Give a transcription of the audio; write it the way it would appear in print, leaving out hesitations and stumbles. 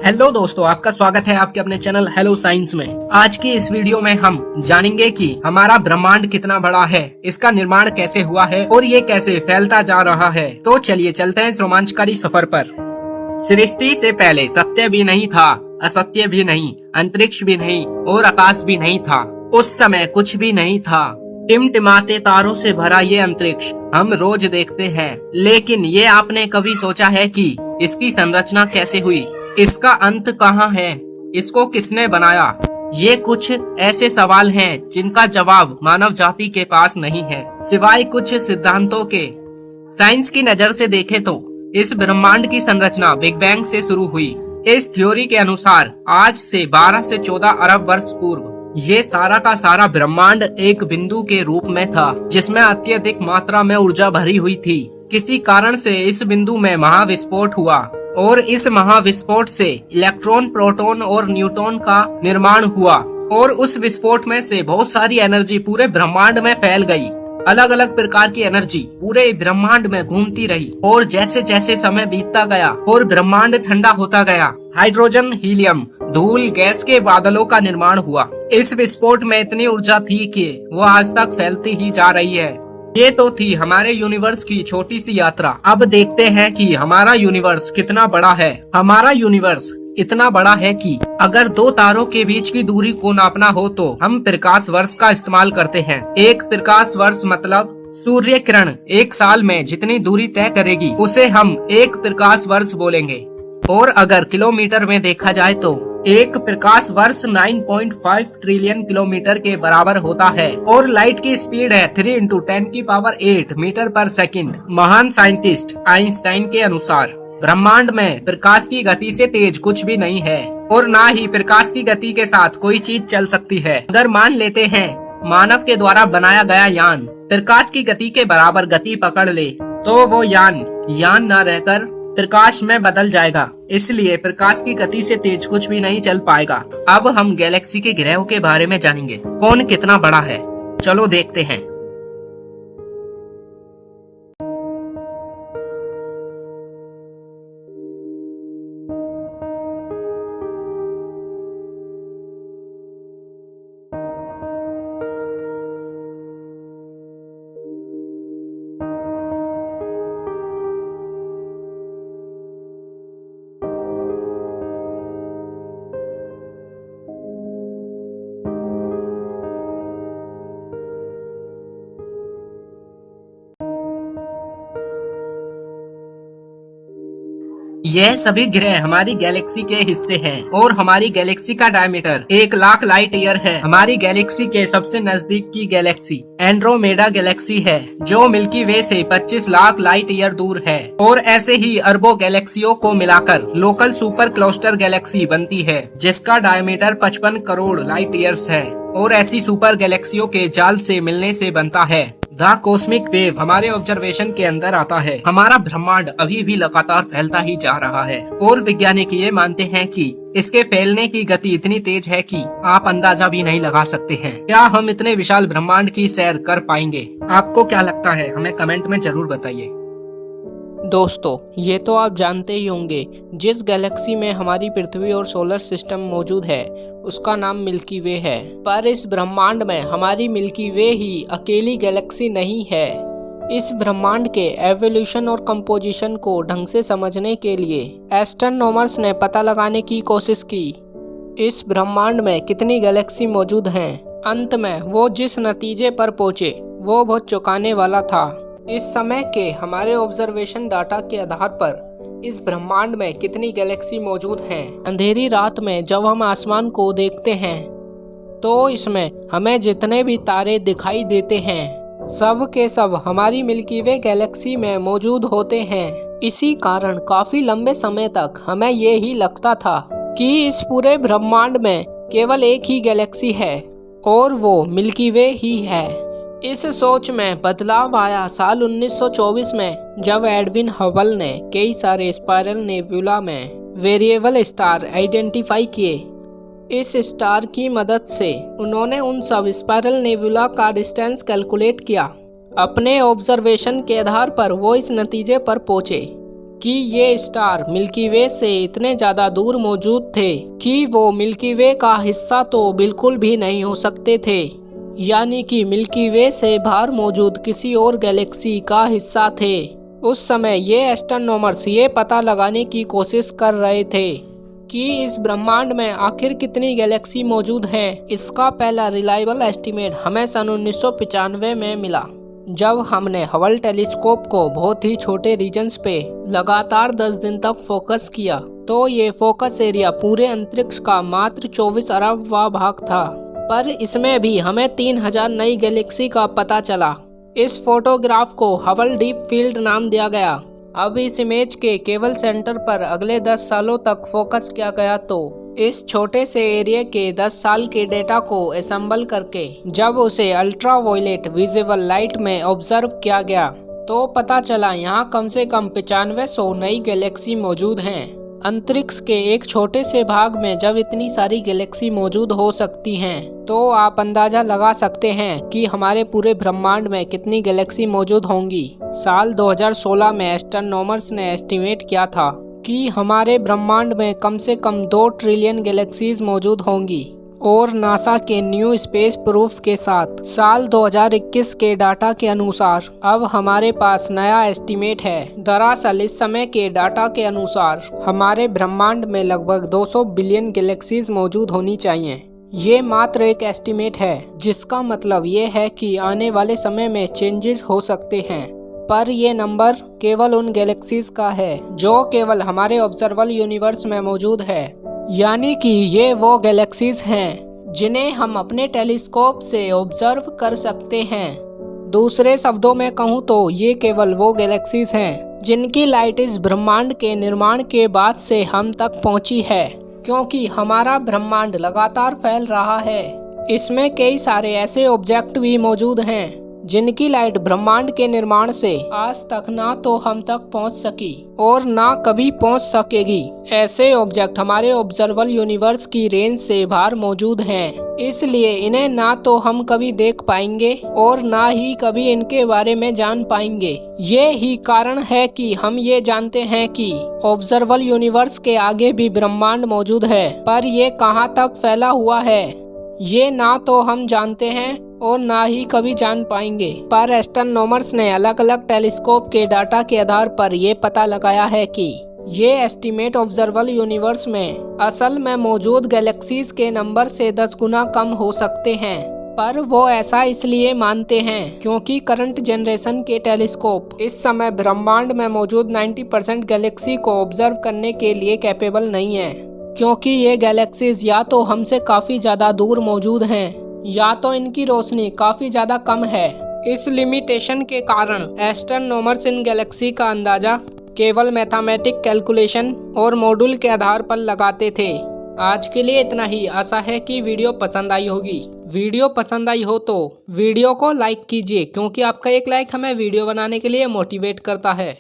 Hello दोस्तों, आपका स्वागत है आपके अपने चैनल हेलो साइंस में। आज की इस वीडियो में हम जानेंगे कि हमारा ब्रह्मांड कितना बड़ा है, इसका निर्माण कैसे हुआ है और ये कैसे फैलता जा रहा है। तो चलिए चलते हैं इस रोमांचकारी सफर पर। सृष्टि से पहले सत्य भी नहीं था, असत्य भी नहीं, अंतरिक्ष भी नहीं और आकाश भी नहीं था। उस समय कुछ भी नहीं था। टिमटिमाते तारों से भरा ये अंतरिक्ष हम रोज देखते हैं, लेकिन ये आपने कभी सोचा है कि इसकी संरचना कैसे हुई, इसका अंत कहाँ है, इसको किसने बनाया? ये कुछ ऐसे सवाल हैं जिनका जवाब मानव जाति के पास नहीं है, सिवाय कुछ सिद्धांतों के। साइंस की नजर से देखें तो इस ब्रह्मांड की संरचना बिग बैंग से शुरू हुई। इस थ्योरी के अनुसार आज से 12 से 14 अरब वर्ष पूर्व ये सारा का सारा ब्रह्मांड एक बिंदु के रूप में था, जिसमें अत्यधिक मात्रा में ऊर्जा भरी हुई थी। किसी कारण से इस बिंदु में महाविस्फोट हुआ और इस महाविस्फोट से इलेक्ट्रॉन, प्रोटॉन और न्यूट्रॉन का निर्माण हुआ और उस विस्फोट में से बहुत सारी एनर्जी पूरे ब्रह्मांड में फैल गई। अलग अलग प्रकार की एनर्जी पूरे ब्रह्मांड में घूमती रही और जैसे जैसे समय बीतता गया और ब्रह्मांड ठंडा होता गया, हाइड्रोजन, हीलियम, धूल, गैस के बादलों का निर्माण हुआ। इस विस्फोट में इतनी ऊर्जा थी कि वो आज तक फैलती ही जा रही है। ये तो थी हमारे यूनिवर्स की छोटी सी यात्रा। अब देखते हैं कि हमारा यूनिवर्स कितना बड़ा है। हमारा यूनिवर्स इतना बड़ा है कि अगर दो तारों के बीच की दूरी को नापना हो तो हम प्रकाश वर्ष का इस्तेमाल करते हैं। एक प्रकाश वर्ष मतलब सूर्य किरण एक साल में जितनी दूरी तय करेगी उसे हम एक प्रकाश वर्ष बोलेंगे। और अगर किलोमीटर में देखा जाए तो एक प्रकाश वर्ष 9.5 ट्रिलियन किलोमीटर के बराबर होता है और लाइट की स्पीड है 3 × 10⁸ मीटर पर सेकंड। महान साइंटिस्ट आइंस्टाइन के अनुसार ब्रह्मांड में प्रकाश की गति से तेज कुछ भी नहीं है और ना ही प्रकाश की गति के साथ कोई चीज चल सकती है। अगर मान लेते हैं मानव के द्वारा बनाया गया यान प्रकाश की गति के बराबर गति पकड़ ले तो वो यान न रहकर प्रकाश में बदल जाएगा। इसलिए प्रकाश की गति से तेज कुछ भी नहीं चल पाएगा। अब हम गैलेक्सी के ग्रहों के बारे में जानेंगे, कौन कितना बड़ा है। चलो देखते हैं। यह सभी ग्रह हमारी गैलेक्सी के हिस्से हैं और हमारी गैलेक्सी का डायमीटर 1 लाख लाइट ईयर है। हमारी गैलेक्सी के सबसे नजदीक की गैलेक्सी एंड्रोमेडा गैलेक्सी है, जो मिल्की वे से 25 लाख लाइट ईयर दूर है। और ऐसे ही अरबों गैलेक्सियों को मिलाकर लोकल सुपर क्लस्टर गैलेक्सी बनती है, जिसका डायमीटर 55 करोड़ लाइट ईयर्स है। और ऐसी सुपर गैलेक्सियों के जाल से मिलने से बनता है द कॉस्मिक वेव हमारे ऑब्जर्वेशन के अंदर आता है। हमारा ब्रह्मांड अभी भी लगातार फैलता ही जा रहा है और वैज्ञानिक ये मानते हैं कि इसके फैलने की गति इतनी तेज है कि आप अंदाजा भी नहीं लगा सकते हैं। क्या हम इतने विशाल ब्रह्मांड की सैर कर पाएंगे? आपको क्या लगता है, हमें कमेंट में जरूर बताइए। दोस्तों, ये तो आप जानते ही होंगे, जिस गैलेक्सी में हमारी पृथ्वी और सोलर सिस्टम मौजूद है उसका नाम मिल्की वे है। पर इस ब्रह्मांड में हमारी मिल्की वे ही अकेली गैलेक्सी नहीं है। इस ब्रह्मांड के एवोल्यूशन और कंपोजिशन को ढंग से समझने के लिए एस्ट्रोनॉमर्स ने पता लगाने की कोशिश की इस ब्रह्मांड में कितनी गैलेक्सी मौजूद हैं। अंत में वो जिस नतीजे पर पहुंचे वो बहुत चौंकाने वाला था। इस समय के हमारे ऑब्जर्वेशन डाटा के आधार पर इस ब्रह्मांड में कितनी गैलेक्सी मौजूद हैं। अंधेरी रात में जब हम आसमान को देखते हैं तो इसमें हमें जितने भी तारे दिखाई देते हैं सब के सब हमारी मिल्की वे गैलेक्सी में मौजूद होते हैं। इसी कारण काफी लंबे समय तक हमें ये ही लगता था कि इस पूरे ब्रह्मांड में केवल एक ही गैलेक्सी है और वो मिल्की वे ही है। इस सोच में बदलाव आया साल 1924 में, जब एडविन हबल ने कई सारे स्पाइरल नेबुला में वेरिएबल स्टार आइडेंटिफाई किए। इस स्टार की मदद से उन्होंने उन सब स्पाइरल नेबुला का डिस्टेंस कैलकुलेट किया। अपने ऑब्जर्वेशन के आधार पर वो इस नतीजे पर पहुंचे कि ये स्टार मिल्की वे से इतने ज़्यादा दूर मौजूद थे कि वो मिल्की वे का हिस्सा तो बिल्कुल भी नहीं हो सकते थे, यानी कि मिल्की वे से बाहर मौजूद किसी और गैलेक्सी का हिस्सा थे। उस समय ये एस्ट्रोनॉमर्स ये पता लगाने की कोशिश कर रहे थे कि इस ब्रह्मांड में आखिर कितनी गैलेक्सी मौजूद हैं। इसका पहला रिलायबल एस्टीमेट हमें सन 1995 में मिला, जब हमने हबल टेलीस्कोप को बहुत ही छोटे रीजन्स पे लगातार 10 दिन तक फोकस किया, तो ये फोकस एरिया पूरे अंतरिक्ष का मात्र 24 अरबवां भाग था। पर इसमें भी हमें 3000 नई गैलेक्सी का पता चला। इस फोटोग्राफ को हबल डीप फील्ड नाम दिया गया। अब इस इमेज के केवल सेंटर पर अगले 10 सालों तक फोकस किया गया, तो इस छोटे से एरिया के 10 साल के डेटा को असेंबल करके जब उसे अल्ट्रावायलेट विजिबल लाइट में ऑब्जर्व किया गया, तो पता चला यहाँ कम से कम 9500 नई गैलेक्सी मौजूद हैं। अंतरिक्ष के एक छोटे से भाग में जब इतनी सारी गैलेक्सी मौजूद हो सकती हैं, तो आप अंदाजा लगा सकते हैं कि हमारे पूरे ब्रह्मांड में कितनी गैलेक्सी मौजूद होंगी। साल 2016 में एस्ट्रोनॉमर्स ने एस्टिमेट किया था कि हमारे ब्रह्मांड में कम से कम 2 ट्रिलियन गैलेक्सीज मौजूद होंगी, और नासा के न्यू स्पेस प्रूफ के साथ साल 2021 के डाटा के अनुसार अब हमारे पास नया एस्टीमेट है। दरअसल इस समय के डाटा के अनुसार हमारे ब्रह्मांड में लगभग 200 बिलियन गैलेक्सीज मौजूद होनी चाहिए। ये मात्र एक एस्टीमेट है, जिसका मतलब ये है कि आने वाले समय में चेंजेस हो सकते हैं, पर ये नंबर केवल उन गैलेक्सीज का है जो केवल हमारे ऑब्जर्वेबल यूनिवर्स में मौजूद है, यानी कि ये वो गैलेक्सीज हैं जिन्हें हम अपने टेलीस्कोप से ऑब्जर्व कर सकते हैं। दूसरे शब्दों में कहूँ तो ये केवल वो गैलेक्सीज हैं जिनकी लाइट इस ब्रह्मांड के निर्माण के बाद से हम तक पहुँची है, क्योंकि हमारा ब्रह्मांड लगातार फैल रहा है। इसमें कई सारे ऐसे ऑब्जेक्ट भी मौजूद हैं जिनकी लाइट ब्रह्मांड के निर्माण से आज तक ना तो हम तक पहुंच सकी और ना कभी पहुंच सकेगी। ऐसे ऑब्जेक्ट हमारे ऑब्जर्वेबल यूनिवर्स की रेंज से बाहर मौजूद हैं, इसलिए इन्हें ना तो हम कभी देख पाएंगे और ना ही कभी इनके बारे में जान पाएंगे। ये ही कारण है कि हम ये जानते हैं कि ऑब्जर्वेबल यूनिवर्स के आगे भी ब्रह्मांड मौजूद है, पर ये कहाँ तक फैला हुआ है ये ना तो हम जानते हैं और ना ही कभी जान पाएंगे। पर एस्ट्रोनॉमर्स ने अलग अलग टेलीस्कोप के डाटा के आधार पर ये पता लगाया है कि ये एस्टीमेट ऑब्जर्वेबल यूनिवर्स में असल में मौजूद गैलेक्सीज के नंबर से 10 गुना कम हो सकते हैं। पर वो ऐसा इसलिए मानते हैं क्योंकि करंट जनरेशन के टेलीस्कोप इस समय ब्रह्मांड में मौजूद 90% गैलेक्सी को ऑब्जर्व करने के लिए कैपेबल नहीं है, क्योंकि ये गैलेक्सीज या तो हमसे काफ़ी ज़्यादा दूर मौजूद हैं या तो इनकी रोशनी काफ़ी ज़्यादा कम है। इस लिमिटेशन के कारण एस्ट्रोनॉमर्स इन गैलेक्सी का अंदाज़ा केवल मैथमेटिक कैलकुलेशन और मॉड्यूल के आधार पर लगाते थे। आज के लिए इतना ही। आशा है कि वीडियो पसंद आई होगी। वीडियो पसंद आई हो तो वीडियो को लाइक कीजिए, क्योंकि आपका एक लाइक हमें वीडियो बनाने के लिए मोटिवेट करता है।